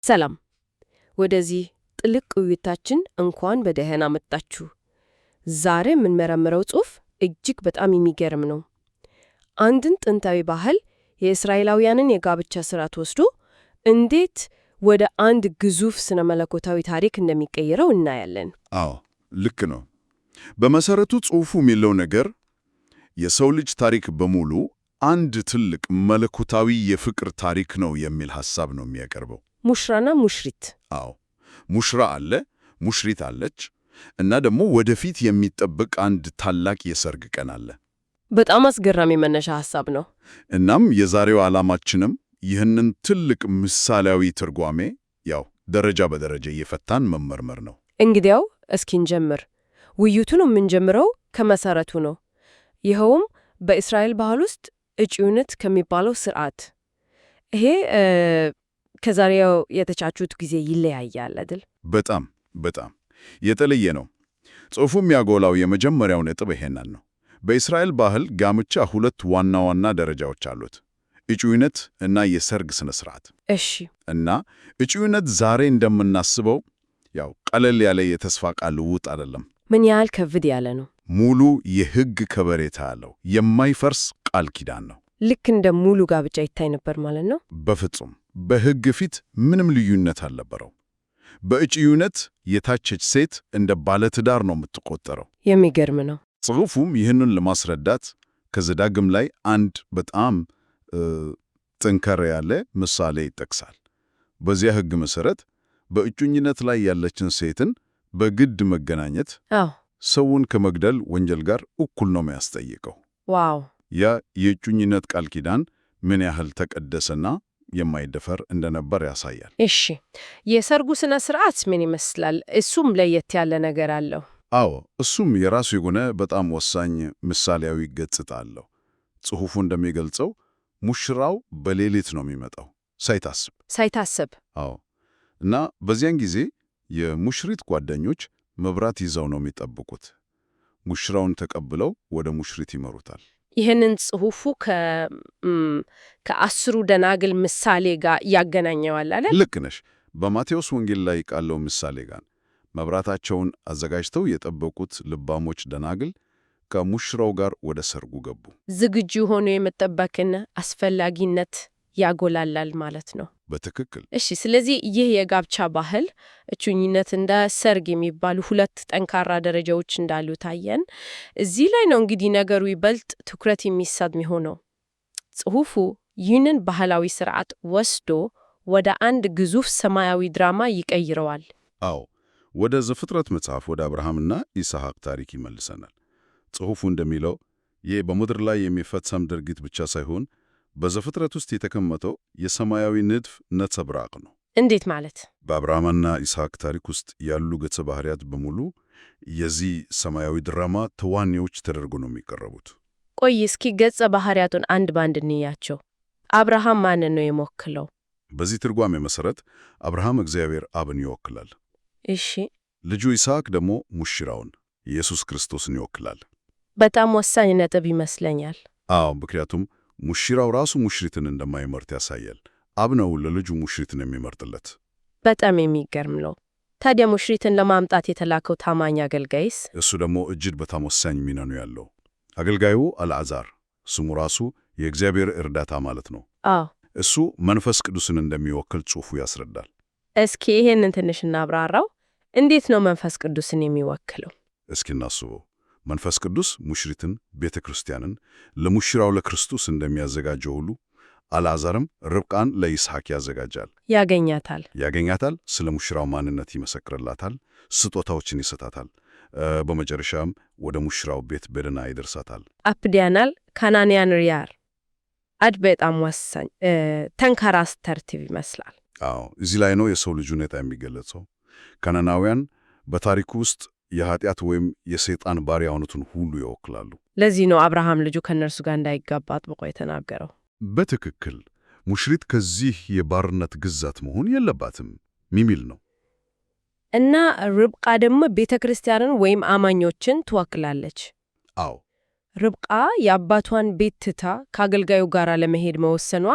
ሰላም፣ ወደዚህ ጥልቅ ውይይታችን እንኳን በደህና መጣችሁ። ዛሬ የምንመረምረው ጽሑፍ እጅግ በጣም የሚገርም ነው። አንድን ጥንታዊ ባህል የእስራኤላውያንን የጋብቻ ሥርዓት ወስዶ እንዴት ወደ አንድ ግዙፍ ስነ መለኮታዊ ታሪክ እንደሚቀይረው እናያለን። አዎ ልክ ነው። በመሰረቱ ጽሑፉ የሚለው ነገር የሰው ልጅ ታሪክ በሙሉ አንድ ትልቅ መለኮታዊ የፍቅር ታሪክ ነው የሚል ሐሳብ ነው የሚያቀርበው። ሙሽራና ሙሽሪት። አዎ ሙሽራ አለ፣ ሙሽሪት አለች፣ እና ደግሞ ወደፊት የሚጠብቅ አንድ ታላቅ የሰርግ ቀን አለ። በጣም አስገራሚ መነሻ ሐሳብ ነው። እናም የዛሬው ዓላማችንም ይህንን ትልቅ ምሳሌያዊ ትርጓሜ ደረጃ በደረጃ እየፈታን መመርመር ነው። እንግዲያው እስኪ እንጀምር። ውይይቱን የምንጀምረው ከመሰረቱ ነው። ይኸውም በእስራኤል ባህል ውስጥ እጩነት ከሚባለው ስርዓት። ይሄ ከዛሬው የተቻቹት ጊዜ ይለያያል አይደል? በጣም የተለየ ነው። ጽሑፉ የሚያጎላው የመጀመሪያው ነጥብ ይሄንን ነው። በእስራኤል ባህል ጋብቻ ሁለት ዋና ዋና ደረጃዎች አሉት፣ እጩነት እና የሰርግ ስነ ስርዓት። እሺ። እና እጩነት ዛሬ እንደምናስበው ቀለል ያለ የተስፋ ቃል ልውውጥ አይደለም። ምን ያህል ከብድ ያለ ነው? ሙሉ የሕግ ከበሬታ ያለው የማይፈርስ ቃል ኪዳን ነው። ልክ እንደ ሙሉ ጋብቻ ይታይ ነበር ማለት ነው? በፍጹም። በሕግ ፊት ምንም ልዩነት አልነበረው። በእጩነት የታጨች ሴት እንደ ባለትዳር ነው የምትቆጠረው። የሚገርም ነው። ጽሑፉም ይህንን ለማስረዳት ከዘዳግም ላይ አንድ በጣም ጠንከር ያለ ምሳሌ ይጠቅሳል። በዚያ ሕግ መሠረት በእጩነት ላይ ያለችን ሴትን በግድ መገናኘት ሰውን ከመግደል ወንጀል ጋር እኩል ነው የሚያስጠይቀው። ዋው! ያ የእጩነት ቃል ኪዳን ምን ያህል ተቀደሰና የማይደፈር እንደነበር ያሳያል። እሺ፣ የሰርጉ ስነ ስርዓት ምን ይመስላል? እሱም ለየት ያለ ነገር አለው። አዎ፣ እሱም የራሱ የሆነ በጣም ወሳኝ ምሳሌያዊ ገጽታ አለው። ጽሑፉ እንደሚገልጸው ሙሽራው በሌሊት ነው የሚመጣው፣ ሳይታሰብ። አዎ። እና በዚያን ጊዜ የሙሽሪት ጓደኞች መብራት ይዘው ነው የሚጠብቁት። ሙሽራውን ተቀብለው ወደ ሙሽሪት ይመሩታል። ይህንን ጽሑፉ ከአስሩ ደናግል ምሳሌ ጋር ያገናኘዋል አይደል? ልክ ነሽ። በማቴዎስ ወንጌል ላይ ቃለው ምሳሌ ጋር መብራታቸውን አዘጋጅተው የጠበቁት ልባሞች ደናግል ከሙሽራው ጋር ወደ ሰርጉ ገቡ። ዝግጁ ሆኖ የመጠበቅን አስፈላጊነት ያጎላላል ማለት ነው። በትክክል። እሺ፣ ስለዚህ ይህ የጋብቻ ባህል እጩነት እንደ ሰርግ የሚባሉ ሁለት ጠንካራ ደረጃዎች እንዳሉ ታየን። እዚህ ላይ ነው እንግዲህ ነገሩ ይበልጥ ትኩረት የሚሳብ የሚሆነው። ጽሑፉ ይህንን ባህላዊ ስርዓት ወስዶ ወደ አንድ ግዙፍ ሰማያዊ ድራማ ይቀይረዋል። አዎ፣ ወደ ዘፍጥረት መጽሐፍ ወደ አብርሃምና ይስሐቅ ታሪክ ይመልሰናል። ጽሑፉ እንደሚለው ይህ በምድር ላይ የሚፈጸም ድርጊት ብቻ ሳይሆን በዘፍጥረት ውስጥ የተቀመጠው የሰማያዊ ንድፍ ነጸብራቅ ነው። እንዴት ማለት? በአብርሃምና ይስሐቅ ታሪክ ውስጥ ያሉ ገጸ ባህሪያት በሙሉ የዚህ ሰማያዊ ድራማ ተዋናዮች ተደርጎ ነው የሚቀረቡት። ቆይ እስኪ ገጸ ባህሪያቱን አንድ ባንድ እንያቸው። አብርሃም ማንን ነው የሚወክለው? በዚህ ትርጓሜ መሰረት አብርሃም እግዚአብሔር አብን ይወክላል። እሺ። ልጁ ይስሐቅ ደግሞ ሙሽራውን ኢየሱስ ክርስቶስን ይወክላል። በጣም ወሳኝ ነጥብ ይመስለኛል። አዎ፣ ምክንያቱም ሙሽራው ራሱ ሙሽሪትን እንደማይመርጥ ያሳያል። አብ ነው ለልጁ ሙሽሪትን የሚመርጥለት። በጣም የሚገርም ነው። ታዲያ ሙሽሪትን ለማምጣት የተላከው ታማኝ አገልጋይስ? እሱ ደግሞ እጅግ በጣም ወሳኝ ሚና ነው ያለው። አገልጋዩ አልዓዛር፣ ስሙ ራሱ የእግዚአብሔር እርዳታ ማለት ነው። አዎ፣ እሱ መንፈስ ቅዱስን እንደሚወክል ጽሑፉ ያስረዳል። እስኪ ይሄንን ትንሽ እናብራራው። እንዴት ነው መንፈስ ቅዱስን የሚወክለው? እስኪ እናስበው። መንፈስ ቅዱስ ሙሽሪትን፣ ቤተ ክርስቲያንን ለሙሽራው ለክርስቶስ እንደሚያዘጋጀው ሁሉ አልዓዛርም ርብቃን ለይስሐቅ ያገኛታል። ስለ ሙሽራው ማንነት ይመሰክርላታል፣ ስጦታዎችን ይሰጣታል። በመጨረሻም ወደ ሙሽራው ቤት በደህና ይደርሳታል። አፕዲያናል ካናንያን ሪያር በጣም ወሳኝ ተንካራ አስተርቲቭ ይመስላል። አዎ፣ እዚህ ላይ ነው የሰው ልጅ ሁኔታ የሚገለጸው። ካናናውያን በታሪኩ ውስጥ የኃጢአት ወይም የሰይጣን ባሪያ የሆኑትን ሁሉ ይወክላሉ። ለዚህ ነው አብርሃም ልጁ ከእነርሱ ጋር እንዳይጋባ አጥብቆ የተናገረው። በትክክል ሙሽሪት ከዚህ የባርነት ግዛት መሆን የለባትም የሚል ነው። እና ርብቃ ደግሞ ቤተ ክርስቲያንን ወይም አማኞችን ትወክላለች። አዎ፣ ርብቃ የአባቷን ቤት ትታ ከአገልጋዩ ጋር ለመሄድ መወሰኗ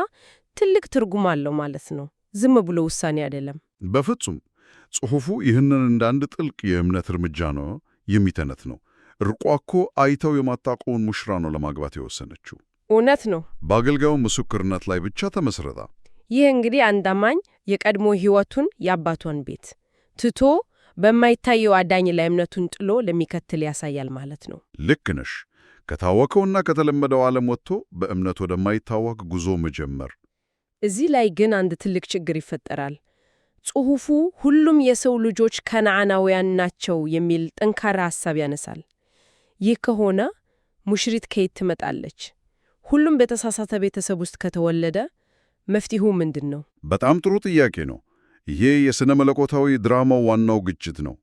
ትልቅ ትርጉም አለው ማለት ነው። ዝም ብሎ ውሳኔ አይደለም። በፍጹም። ጽሑፉ ይህንን እንደ አንድ ጥልቅ የእምነት እርምጃ ነው የሚተነት ነው። ርቋ እኮ አይተው የማታውቀውን ሙሽራ ነው ለማግባት የወሰነችው። እውነት ነው። በአገልጋዩ ምስክርነት ላይ ብቻ ተመስረታ። ይህ እንግዲህ አንድ አማኝ የቀድሞ ሕይወቱን የአባቷን ቤት ትቶ በማይታየው አዳኝ ላይ እምነቱን ጥሎ ለሚከተል ያሳያል ማለት ነው። ልክ ነሽ። ከታወቀውና ከተለመደው ዓለም ወጥቶ በእምነት ወደማይታወቅ ጉዞ መጀመር። እዚህ ላይ ግን አንድ ትልቅ ችግር ይፈጠራል። ጽሑፉ ሁሉም የሰው ልጆች ከነዓናውያን ናቸው የሚል ጠንካራ ሐሳብ ያነሳል። ይህ ከሆነ ሙሽሪት ከየት ትመጣለች? ሁሉም በተሳሳተ ቤተሰብ ውስጥ ከተወለደ መፍትሄው ምንድን ነው? በጣም ጥሩ ጥያቄ ነው። ይሄ የሥነ መለኮታዊ ድራማው ዋናው ግጭት ነው።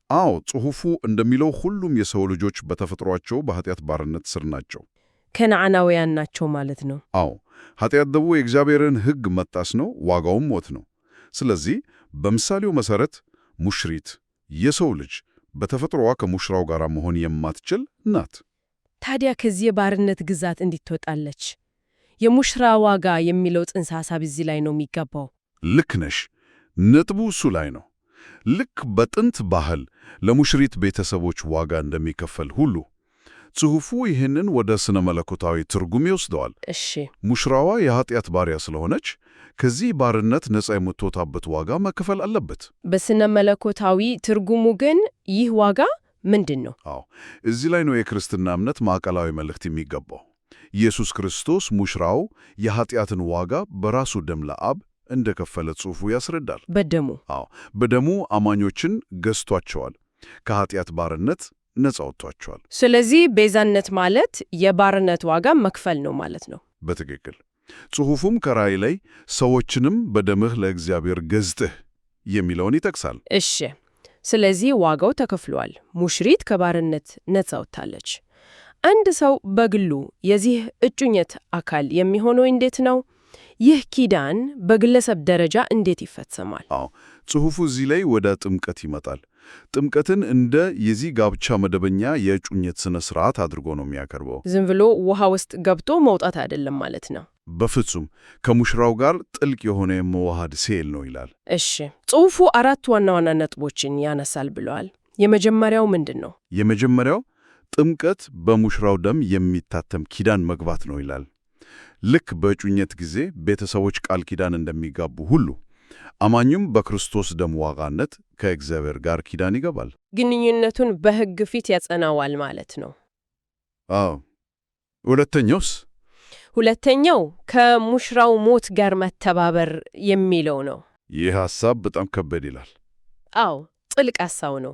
አዎ፣ ጽሑፉ እንደሚለው ሁሉም የሰው ልጆች በተፈጥሯቸው በኃጢአት ባርነት ስር ናቸው። ከነዓናውያን ናቸው ማለት ነው። አዎ፣ ኃጢአት ደግሞ የእግዚአብሔርን ሕግ መጣስ ነው፣ ዋጋውም ሞት ነው። ስለዚህ በምሳሌው መሠረት ሙሽሪት የሰው ልጅ በተፈጥሮዋ ከሙሽራው ጋር መሆን የማትችል ናት። ታዲያ ከዚህ የባርነት ግዛት እንዴት ትወጣለች? የሙሽራ ዋጋ የሚለው ጽንሰ ሐሳብ እዚህ ላይ ነው የሚገባው። ልክ ነሽ። ነጥቡ እሱ ላይ ነው። ልክ በጥንት ባህል ለሙሽሪት ቤተሰቦች ዋጋ እንደሚከፈል ሁሉ ጽሑፉ ይህንን ወደ ስነ መለኮታዊ ትርጉም ይወስደዋል። እሺ፣ ሙሽራዋ የኃጢአት ባሪያ ስለሆነች ከዚህ ባርነት ነፃ የምትወጣበት ዋጋ መከፈል አለበት። በስነ መለኮታዊ ትርጉሙ ግን ይህ ዋጋ ምንድን ነው? አዎ፣ እዚህ ላይ ነው የክርስትና እምነት ማዕከላዊ መልእክት የሚገባው። ኢየሱስ ክርስቶስ ሙሽራው የኃጢአትን ዋጋ በራሱ ደም ለአብ እንደከፈለ ጽሑፉ ያስረዳል። በደሙ? አዎ፣ በደሙ አማኞችን ገዝቷቸዋል፣ ከኃጢአት ባርነት ነፃ ወጥቷቸዋል። ስለዚህ ቤዛነት ማለት የባርነት ዋጋ መክፈል ነው ማለት ነው። በትክክል። ጽሑፉም ከራእይ ላይ ሰዎችንም በደምህ ለእግዚአብሔር ገዝተህ የሚለውን ይጠቅሳል። እሺ፣ ስለዚህ ዋጋው ተከፍሏል። ሙሽሪት ከባርነት ነፃ ወጥታለች። አንድ ሰው በግሉ የዚህ እጩኘት አካል የሚሆነው እንዴት ነው? ይህ ኪዳን በግለሰብ ደረጃ እንዴት ይፈጸማል? አዎ፣ ጽሑፉ እዚህ ላይ ወደ ጥምቀት ይመጣል። ጥምቀትን እንደ የዚህ ጋብቻ መደበኛ የእጩኘት ሥነ ሥርዓት አድርጎ ነው የሚያቀርበው። ዝም ብሎ ውሃ ውስጥ ገብቶ መውጣት አይደለም ማለት ነው። በፍጹም። ከሙሽራው ጋር ጥልቅ የሆነ የመዋሃድ ሴል ነው ይላል። እሺ፣ ጽሑፉ 4 ዋና ዋና ነጥቦችን ያነሳል ብለዋል። የመጀመሪያው ምንድን ነው? የመጀመሪያው ጥምቀት በሙሽራው ደም የሚታተም ኪዳን መግባት ነው ይላል። ልክ በእጩኘት ጊዜ ቤተሰቦች ቃል ኪዳን እንደሚጋቡ ሁሉ አማኙም በክርስቶስ ደም ዋጋነት ከእግዚአብሔር ጋር ኪዳን ይገባል። ግንኙነቱን በሕግ ፊት ያጸናዋል ማለት ነው። አዎ። ሁለተኛውስ? ሁለተኛው ከሙሽራው ሞት ጋር መተባበር የሚለው ነው። ይህ ሐሳብ በጣም ከበድ ይላል። አዎ፣ ጥልቅ ሐሳብ ነው።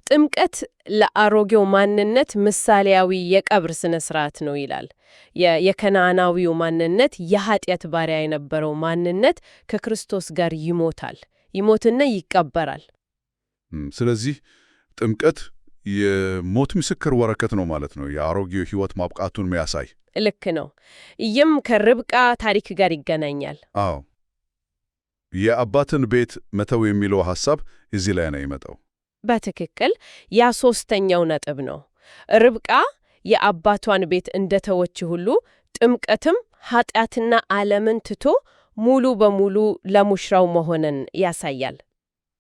ጥምቀት ለአሮጌው ማንነት ምሳሌያዊ የቀብር ሥነ ሥርዓት ነው ይላል። የከነዓናዊው ማንነት፣ የኃጢአት ባሪያ የነበረው ማንነት ከክርስቶስ ጋር ይሞትና ይቀበራል። ስለዚህ ጥምቀት የሞት ምስክር ወረቀት ነው ማለት ነው፣ የአሮጌው ሕይወት ማብቃቱን የሚያሳይ። ልክ ነው። ይህም ከርብቃ ታሪክ ጋር ይገናኛል። አዎ፣ የአባትን ቤት መተው የሚለው ሐሳብ እዚህ ላይ ነው የመጣው። በትክክል ያ ሦስተኛው ነጥብ ነው። ርብቃ የአባቷን ቤት እንደተወች ሁሉ ጥምቀትም ኃጢአትና ዓለምን ትቶ ሙሉ በሙሉ ለሙሽራው መሆንን ያሳያል።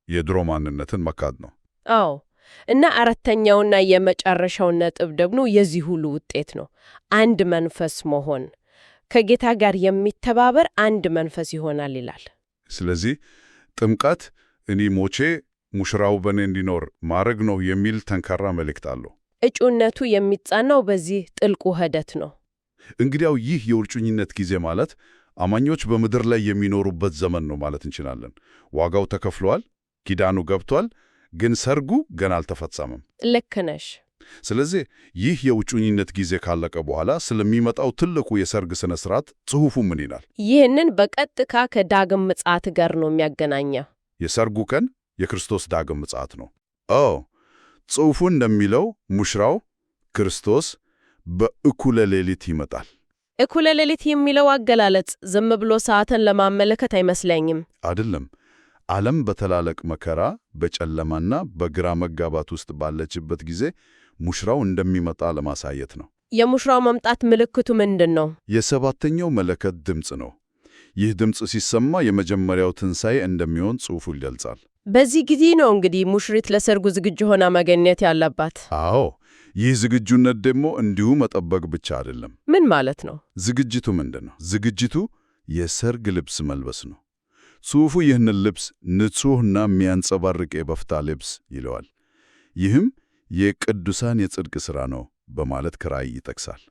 የድሮ ማንነትን መካድ ነው። አዎ። እና አራተኛውና የመጨረሻው ነጥብ ደግሞ የዚህ ሁሉ ውጤት ነው። አንድ መንፈስ መሆን፣ ከጌታ ጋር የሚተባበር አንድ መንፈስ ይሆናል ይላል። ስለዚህ ጥምቀት እኔ ሞቼ ሙሽራው በእኔ እንዲኖር ማድረግ ነው የሚል ጠንካራ መልእክት አለው። እጩነቱ የሚጻናው በዚህ ጥልቁ ውህደት ነው። እንግዲያው ይህ የእጩኝነት ጊዜ ማለት አማኞች በምድር ላይ የሚኖሩበት ዘመን ነው ማለት እንችላለን። ዋጋው ተከፍሏል፣ ኪዳኑ ገብቷል፣ ግን ሰርጉ ገና አልተፈጸመም። ልክ ነሽ። ስለዚህ ይህ የእጩኝነት ጊዜ ካለቀ በኋላ ስለሚመጣው ትልቁ የሰርግ ሥነ ሥርዓት ጽሑፉ ምን ይላል? ይህንን በቀጥታ ከዳግም ምጽአት ጋር ነው የሚያገናኘው። የሰርጉ ቀን የክርስቶስ ዳግም ምጽአት ነው። ጽሑፉ እንደሚለው ሙሽራው ክርስቶስ በእኩለ ሌሊት ይመጣል። እኩለ ሌሊት የሚለው አገላለጽ ዝም ብሎ ሰዓትን ለማመለከት አይመስለኝም። አይደለም። ዓለም በተላለቅ መከራ፣ በጨለማና በግራ መጋባት ውስጥ ባለችበት ጊዜ ሙሽራው እንደሚመጣ ለማሳየት ነው። የሙሽራው መምጣት ምልክቱ ምንድን ነው? የሰባተኛው መለከት ድምፅ ነው። ይህ ድምፅ ሲሰማ የመጀመሪያው ትንሣኤ እንደሚሆን ጽሑፉ ይገልጻል። በዚህ ጊዜ ነው እንግዲህ ሙሽሪት ለሰርጉ ዝግጁ ሆና መገኘት ያለባት። አዎ፣ ይህ ዝግጁነት ደግሞ እንዲሁ መጠበቅ ብቻ አይደለም። ምን ማለት ነው? ዝግጅቱ ምንድን ነው? ዝግጅቱ የሰርግ ልብስ መልበስ ነው። ጽሑፉ ይህንን ልብስ ንጹሕና የሚያንጸባርቅ የበፍታ ልብስ ይለዋል። ይህም የቅዱሳን የጽድቅ ሥራ ነው በማለት ከራእይ ይጠቅሳል።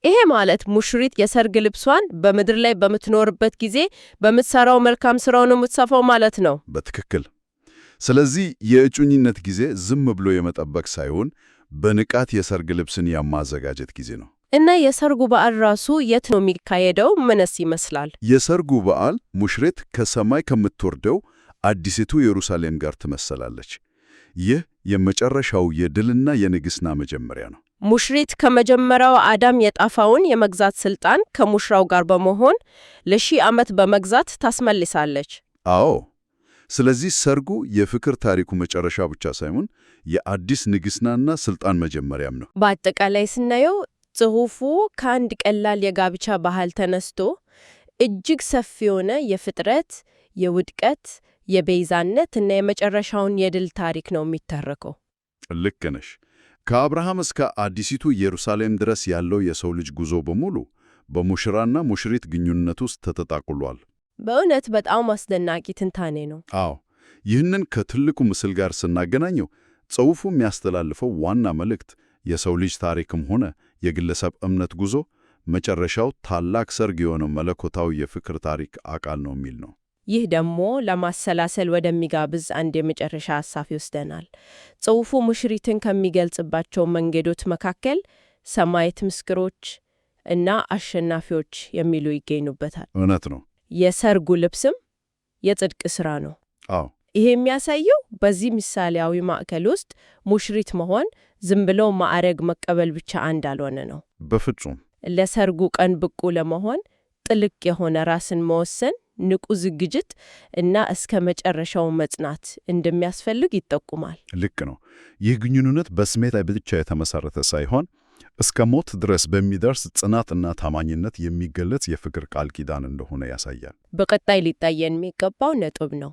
ይሄ ማለት ሙሽሪት የሰርግ ልብሷን በምድር ላይ በምትኖርበት ጊዜ በምትሰራው መልካም ሥራው ነው የምትሰፋው ማለት ነው። በትክክል። ስለዚህ የእጩኝነት ጊዜ ዝም ብሎ የመጠበቅ ሳይሆን በንቃት የሰርግ ልብስን የማዘጋጀት ጊዜ ነው። እና የሰርጉ በዓል ራሱ የት ነው የሚካሄደው? ምንስ ይመስላል? የሰርጉ በዓል ሙሽሪት ከሰማይ ከምትወርደው አዲሲቱ ኢየሩሳሌም ጋር ትመሰላለች። ይህ የመጨረሻው የድልና የንግሥና መጀመሪያ ነው። ሙሽሪት ከመጀመሪያው አዳም የጣፋውን የመግዛት ሥልጣን ከሙሽራው ጋር በመሆን ለ1000 ዓመት በመግዛት ታስመልሳለች። አዎ። ስለዚህ ሰርጉ የፍቅር ታሪኩ መጨረሻ ብቻ ሳይሆን የአዲስ ንግሥናና ሥልጣን መጀመሪያም ነው። በአጠቃላይ ስናየው ጽሑፉ ከአንድ ቀላል የጋብቻ ባህል ተነስቶ እጅግ ሰፊ የሆነ የፍጥረት፣ የውድቀት፣ የቤዛነት እና የመጨረሻውን የድል ታሪክ ነው የሚተርከው። ልክ ነሽ። ከአብርሃም እስከ አዲሲቱ ኢየሩሳሌም ድረስ ያለው የሰው ልጅ ጉዞ በሙሉ በሙሽራና ሙሽሪት ግንኙነት ውስጥ ተጠቃልሏል። በእውነት በጣም አስደናቂ ትንታኔ ነው። አዎ፣ ይህንን ከትልቁ ምስል ጋር ስናገናኘው ጽሑፉ የሚያስተላልፈው ዋና መልእክት የሰው ልጅ ታሪክም ሆነ የግለሰብ እምነት ጉዞ መጨረሻው ታላቅ ሰርግ የሆነው መለኮታዊ የፍቅር ታሪክ አካል ነው የሚል ነው። ይህ ደግሞ ለማሰላሰል ወደሚጋብዝ አንድ የመጨረሻ ሐሳብ ይወስደናል። ጽሑፉ ሙሽሪትን ከሚገልጽባቸው መንገዶች መካከል ሰማዕት ምስክሮች እና አሸናፊዎች የሚሉ ይገኙበታል። እውነት ነው። የሰርጉ ልብስም የጽድቅ ሥራ ነው። አዎ። ይሄ የሚያሳየው በዚህ ምሳሌያዊ ማዕከል ውስጥ ሙሽሪት መሆን ዝም ብለው ማዕረግ መቀበል ብቻ እንዳልሆነ ነው። በፍጹም። ለሰርጉ ቀን ብቁ ለመሆን ጥልቅ የሆነ ራስን መወሰን፣ ንቁ ዝግጅት እና እስከ መጨረሻው መጽናት እንደሚያስፈልግ ይጠቁማል። ልክ ነው። ይህ ግንኙነት በስሜት ላይ ብቻ የተመሰረተ ሳይሆን እስከ ሞት ድረስ በሚደርስ ጽናትና ታማኝነት የሚገለጽ የፍቅር ቃል ኪዳን እንደሆነ ያሳያል። በቀጣይ ሊታየን የሚገባው ነጥብ ነው።